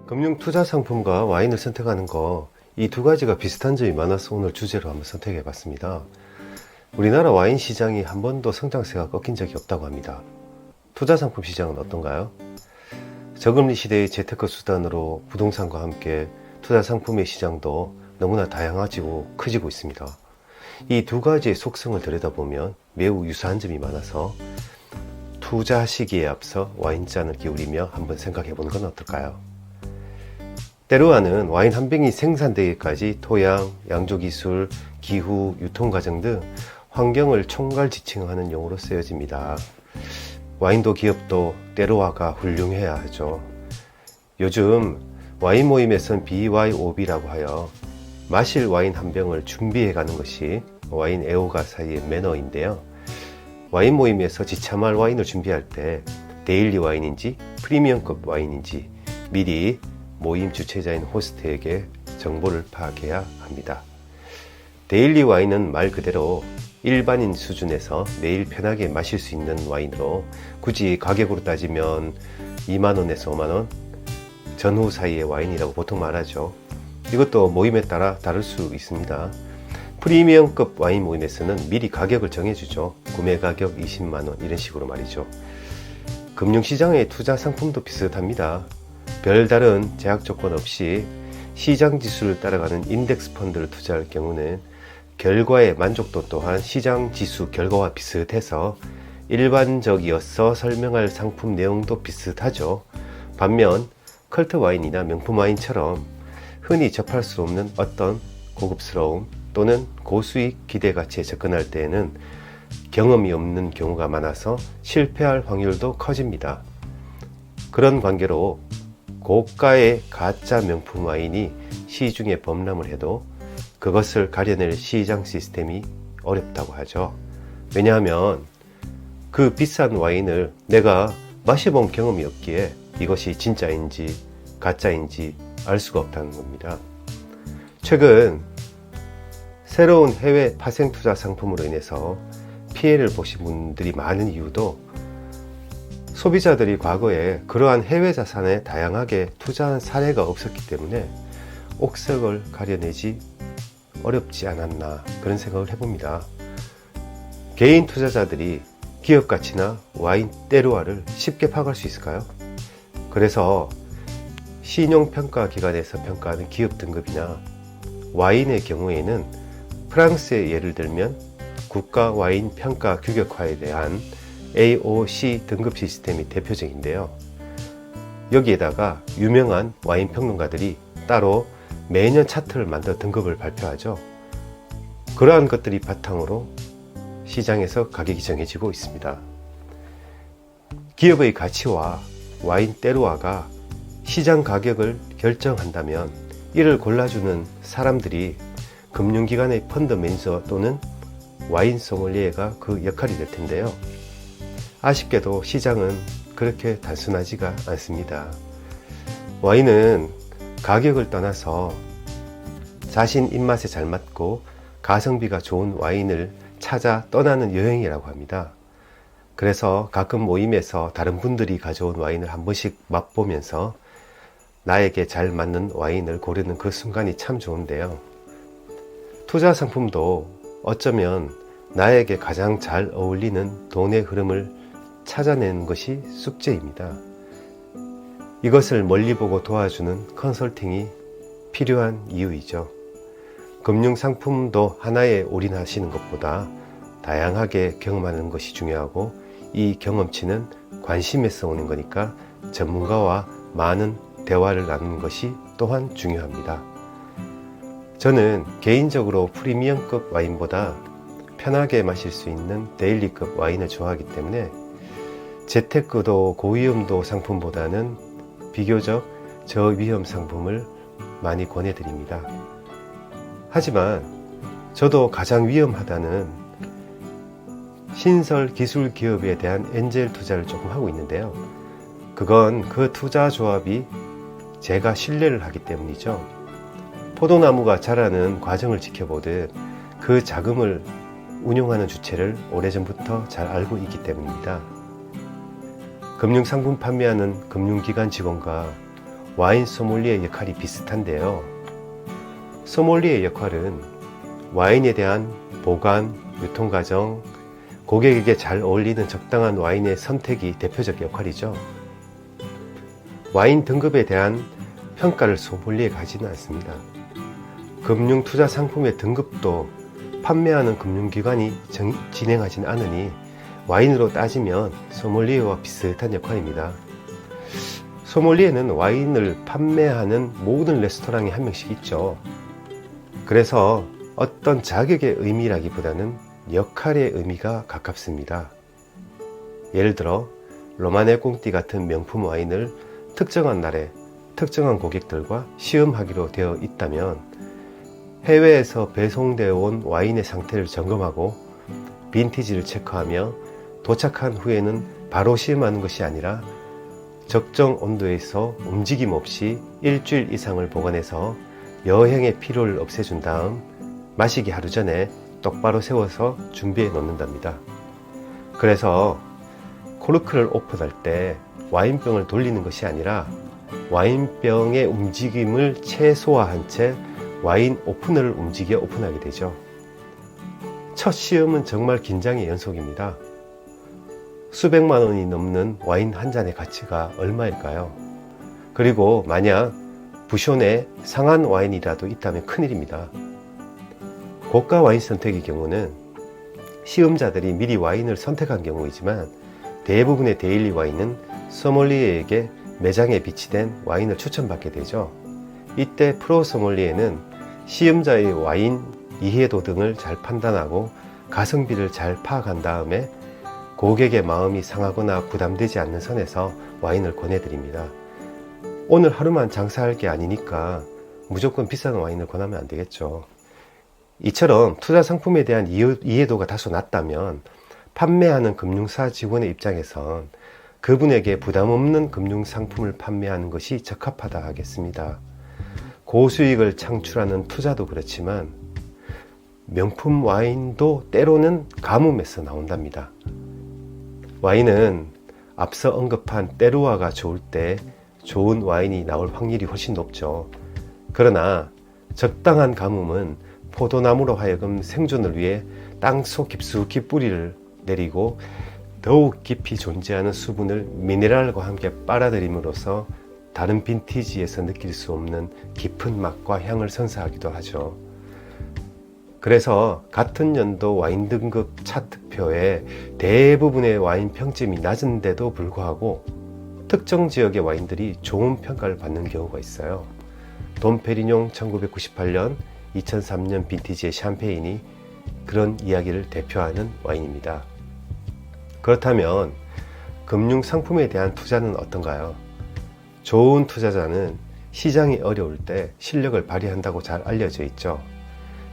금융 투자 상품과 와인을 선택하는 거, 이 두 가지가 비슷한 점이 많아서 오늘 주제로 한번 선택해 봤습니다. 우리나라 와인 시장이 한 번도 성장세가 꺾인 적이 없다고 합니다. 투자 상품 시장은 어떤가요? 저금리 시대의 재테크 수단으로 부동산과 함께 투자 상품의 시장도 너무나 다양해지고 커지고 있습니다. 이 두 가지의 속성을 들여다보면 매우 유사한 점이 많아서 투자 시기에 앞서 와인잔을 기울이며 한번 생각해 보는 건 어떨까요? 때로와는 와인 한 병이 생산되기까지 토양, 양조기술, 기후, 유통과정 등 환경을 총괄 지칭하는 용어로 쓰여집니다. 와인도 기업도 때로와가 훌륭해야 하죠. 요즘 와인 모임에선 BYOB라고 하여 마실 와인 한 병을 준비해 가는 것이 와인 애호가 사이의 매너인데요. 와인 모임에서 지참할 와인을 준비할 때 데일리 와인인지 프리미엄급 와인인지 미리 모임 주최자인 호스트에게 정보를 파악해야 합니다. 데일리 와인은 말 그대로 일반인 수준에서 매일 편하게 마실 수 있는 와인으로 굳이 가격으로 따지면 2만원에서 5만원 전후 사이의 와인이라고 보통 말하죠. 이것도 모임에 따라 다를 수 있습니다. 프리미엄급 와인 모임에서는 미리 가격을 정해주죠. 구매 가격 20만원 이런 식으로 말이죠. 금융시장의 투자 상품도 비슷합니다. 별다른 제약 조건 없이 시장 지수를 따라가는 인덱스 펀드를 투자할 경우는 결과의 만족도 또한 시장 지수 결과와 비슷해서 일반적이어서 설명할 상품 내용도 비슷하죠. 반면 컬트 와인이나 명품 와인처럼 흔히 접할 수 없는 어떤 고급스러움 또는 고수익 기대 가치에 접근할 때에는 경험이 없는 경우가 많아서 실패할 확률도 커집니다. 그런 관계로 고가의 가짜 명품 와인이 시중에 범람을 해도 그것을 가려낼 시장 시스템이 어렵다고 하죠. 왜냐하면 그 비싼 와인을 내가 마셔본 경험이 없기에 이것이 진짜인지 가짜인지 알 수가 없다는 겁니다. 최근 새로운 해외 파생 투자 상품으로 인해서 피해를 보신 분들이 많은 이유도 소비자들이 과거에 그러한 해외 자산에 다양하게 투자한 사례가 없었기 때문에 옥석을 가려내지 어렵지 않았나 그런 생각을 해봅니다. 개인 투자자들이 기업 가치나 와인 때루아를 쉽게 파악할 수 있을까요? 그래서 신용평가기관에서 평가하는 기업 등급이나 와인의 경우에는 프랑스의 예를 들면 국가 와인 평가 규격화에 대한 AOC 등급 시스템이 대표적인데요. 여기에다가 유명한 와인 평론가들이 따로 매년 차트를 만들어 등급을 발표하죠. 그러한 것들이 바탕으로 시장에서 가격이 정해지고 있습니다. 기업의 가치와 와인 때루아가 시장 가격을 결정한다면 이를 골라주는 사람들이 금융기관의 펀드 매니저 또는 와인 소믈리에가 그 역할이 될 텐데요. 아쉽게도 시장은 그렇게 단순하지가 않습니다. 와인은 가격을 떠나서 자신 입맛에 잘 맞고 가성비가 좋은 와인을 찾아 떠나는 여행이라고 합니다. 그래서 가끔 모임에서 다른 분들이 가져온 와인을 한 번씩 맛보면서 나에게 잘 맞는 와인을 고르는 그 순간이 참 좋은데요. 투자 상품도 어쩌면 나에게 가장 잘 어울리는 돈의 흐름을 찾아내는 것이 숙제입니다. 이것을 멀리 보고 도와주는 컨설팅이 필요한 이유이죠. 금융상품도 하나에 올인하시는 것보다 다양하게 경험하는 것이 중요하고 이 경험치는 관심에서 오는 거니까 전문가와 많은 대화를 나누는 것이 또한 중요합니다. 저는 개인적으로 프리미엄급 와인보다 편하게 마실 수 있는 데일리급 와인을 좋아하기 때문에 재테크도 고위험도 상품보다는 비교적 저위험 상품을 많이 권해드립니다. 하지만 저도 가장 위험하다는 신설 기술 기업에 대한 엔젤 투자를 조금 하고 있는데요. 그건 그 투자 조합이 제가 신뢰를 하기 때문이죠. 포도나무가 자라는 과정을 지켜보듯 그 자금을 운용하는 주체를 오래전부터 잘 알고 있기 때문입니다. 금융상품 판매하는 금융기관 직원과 와인 소믈리에 역할이 비슷한데요. 소믈리에 역할은 와인에 대한 보관, 유통과정, 고객에게 잘 어울리는 적당한 와인의 선택이 대표적 역할이죠. 와인 등급에 대한 평가를 소믈리에가 하지는 않습니다. 금융 투자 상품의 등급도 판매하는 금융기관이 진행하지는 않으니 와인으로 따지면 소믈리에와 비슷한 역할입니다. 소믈리에는 와인을 판매하는 모든 레스토랑에 한 명씩 있죠. 그래서 어떤 자격의 의미라기보다는 역할의 의미가 가깝습니다. 예를 들어 로마네 꽁띠 같은 명품 와인을 특정한 날에 특정한 고객들과 시음하기로 되어 있다면 해외에서 배송되어 온 와인의 상태를 점검하고 빈티지를 체크하며 도착한 후에는 바로 시음하는 것이 아니라 적정 온도에서 움직임 없이 일주일 이상을 보관해서 여행의 피로를 없애준 다음 마시기 하루 전에 똑바로 세워서 준비해 놓는답니다. 그래서 코르크를 오픈할 때 와인병을 돌리는 것이 아니라 와인병의 움직임을 최소화한 채 와인 오프너를 움직여 오픈하게 되죠. 첫 시음은 정말 긴장의 연속입니다. 수백만 원이 넘는 와인 한 잔의 가치가 얼마일까요? 그리고 만약 부숑에 상한 와인이라도 있다면 큰일입니다. 고가 와인 선택의 경우는 시음자들이 미리 와인을 선택한 경우이지만 대부분의 데일리 와인은 소믈리에에게 매장에 비치된 와인을 추천받게 되죠. 이때 프로 소믈리에는 시음자의 와인 이해도 등을 잘 판단하고 가성비를 잘 파악한 다음에 고객의 마음이 상하거나 부담되지 않는 선에서 와인을 권해드립니다. 오늘 하루만 장사할 게 아니니까 무조건 비싼 와인을 권하면 안 되겠죠. 이처럼 투자 상품에 대한 이해도가 다소 낮다면 판매하는 금융사 직원의 입장에선 그분에게 부담 없는 금융상품을 판매하는 것이 적합하다 하겠습니다. 고수익을 창출하는 투자도 그렇지만 명품 와인도 때로는 가뭄에서 나온답니다. 와인은 앞서 언급한 때루아가 좋을 때 좋은 와인이 나올 확률이 훨씬 높죠. 그러나 적당한 가뭄은 포도나무로 하여금 생존을 위해 땅속 깊숙이 뿌리를 내리고 더욱 깊이 존재하는 수분을 미네랄과 함께 빨아들임으로써 다른 빈티지에서 느낄 수 없는 깊은 맛과 향을 선사하기도 하죠. 그래서 같은 연도 와인 등급 차트표에 대부분의 와인 평점이 낮은데도 불구하고 특정 지역의 와인들이 좋은 평가를 받는 경우가 있어요. 돈페리뇽 1998년, 2003년 빈티지의 샴페인이 그런 이야기를 대표하는 와인입니다. 그렇다면 금융상품에 대한 투자는 어떤가요? 좋은 투자자는 시장이 어려울 때 실력을 발휘한다고 잘 알려져 있죠.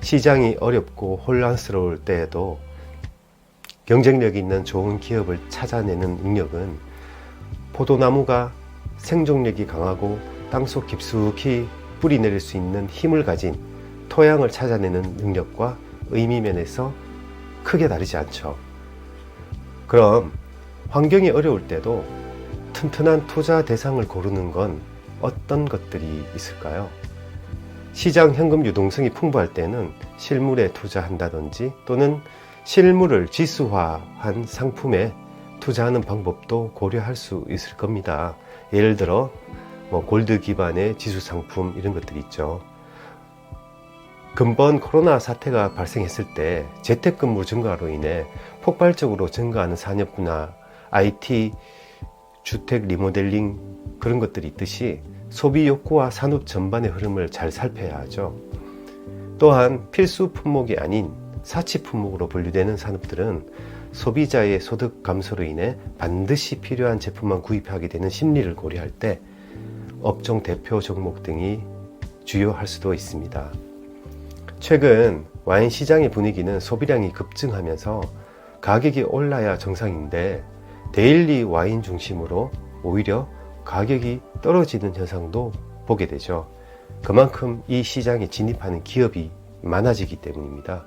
시장이 어렵고 혼란스러울 때에도 경쟁력 있는 좋은 기업을 찾아내는 능력은 포도나무가 생존력이 강하고 땅속 깊숙이 뿌리 내릴 수 있는 힘을 가진 토양을 찾아내는 능력과 의미면에서 크게 다르지 않죠. 그럼 환경이 어려울 때도 튼튼한 투자 대상을 고르는 건 어떤 것들이 있을까요? 시장 현금 유동성이 풍부할 때는 실물에 투자한다든지 또는 실물을 지수화한 상품에 투자하는 방법도 고려할 수 있을 겁니다. 예를 들어 골드 기반의 지수 상품 이런 것들이 있죠. 근본 코로나 사태가 발생했을 때 재택근무 증가로 인해 폭발적으로 증가하는 산업 분야, IT, 주택 리모델링 그런 것들이 있듯이 소비 욕구와 산업 전반의 흐름을 잘 살펴야 하죠. 또한 필수 품목이 아닌 사치 품목으로 분류되는 산업들은 소비자의 소득 감소로 인해 반드시 필요한 제품만 구입하게 되는 심리를 고려할 때 업종 대표 종목 등이 주요할 수도 있습니다. 최근 와인 시장의 분위기는 소비량이 급증하면서 가격이 올라야 정상인데 데일리 와인 중심으로 오히려 가격이 떨어지는 현상도 보게 되죠. 그만큼 이 시장에 진입하는 기업이 많아지기 때문입니다.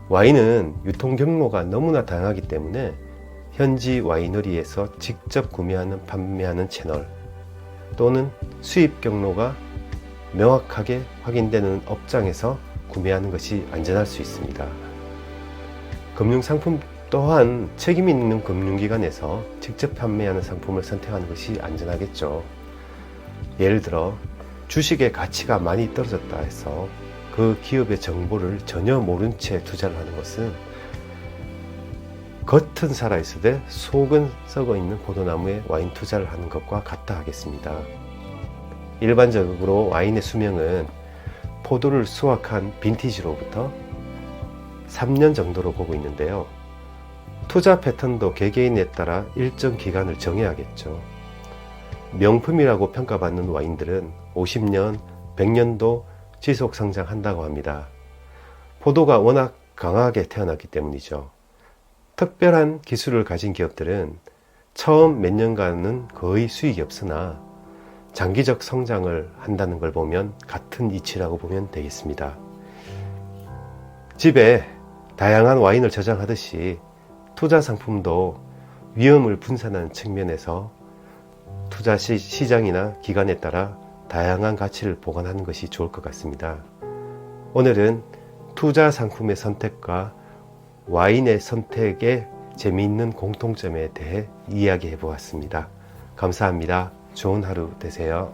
와인은 유통 경로가 너무나 다양하기 때문에 현지 와이너리에서 직접 구매하는 판매하는 채널, 또는 수입 경로가 명확하게 확인되는 업장에서 구매하는 것이 안전할 수 있습니다. 금융상품 또한 책임 있는 금융기관에서 직접 판매하는 상품을 선택하는 것이 안전하겠죠. 예를 들어 주식의 가치가 많이 떨어졌다 해서 그 기업의 정보를 전혀 모른 채 투자를 하는 것은 겉은 살아있으되 속은 썩어있는 포도나무에 와인 투자를 하는 것과 같다 하겠습니다. 일반적으로 와인의 수명은 포도를 수확한 빈티지로부터 3년 정도로 보고 있는데요. 투자 패턴도 개개인에 따라 일정 기간을 정해야겠죠. 명품이라고 평가받는 와인들은 50년, 100년도 지속 성장한다고 합니다. 포도가 워낙 강하게 태어났기 때문이죠. 특별한 기술을 가진 기업들은 처음 몇 년간은 거의 수익이 없으나 장기적 성장을 한다는 걸 보면 같은 이치라고 보면 되겠습니다. 집에 다양한 와인을 저장하듯이 투자 상품도 위험을 분산하는 측면에서 투자 시장이나 기간에 따라 다양한 가치를 보관하는 것이 좋을 것 같습니다. 오늘은 투자 상품의 선택과 와인의 선택의 재미있는 공통점에 대해 이야기해 보았습니다. 감사합니다. 좋은 하루 되세요.